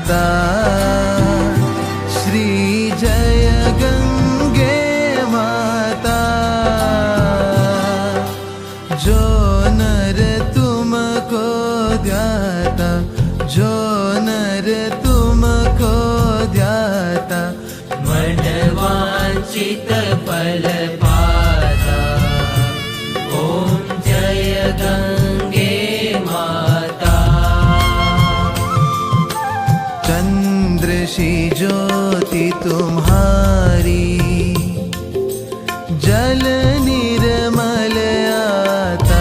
माता श्री जय गंगे माता। जो नर तुमको ध्याता, जो नर तुमको ध्याता, मन वांछित फल पाता। ओम जय गंगे माता। चंद्र सी ज्योति तुम्हारी, जल निर्मल आता।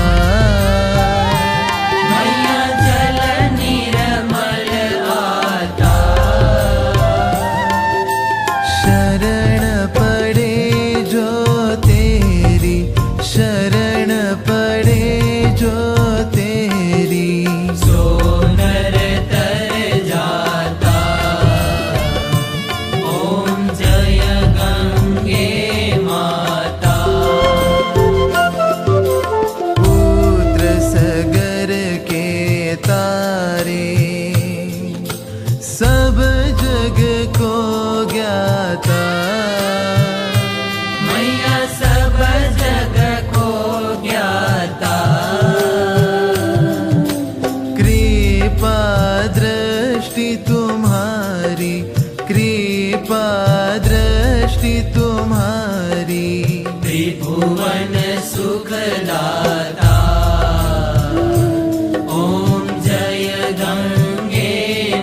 मैया जल निर्मल आता। शरण पड़े जो तेरी, शरण पड़े जो तेरी, सो नर तर जाता। ओम जय गंगे माता। पुत्र सगर के तारे, सब जग को ज्ञाता। मैया सब जग को ज्ञाता। कृपा दृष्टि तुम्हारी, कृपा दृष्टि तुम्हारी, त्रिभुवन सुखदाता। ओम जय गंगे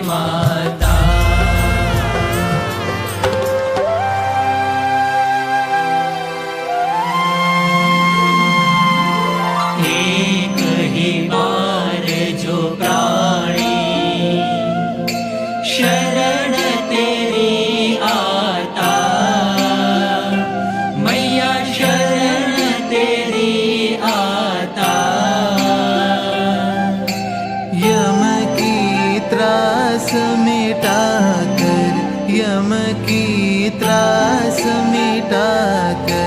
माता। एक ही बार जो प्राणी शरण तेरी आता। मैया शरण तेरी आता। यम की त्रास मिटा कर, यम की त्रास मिटा कर,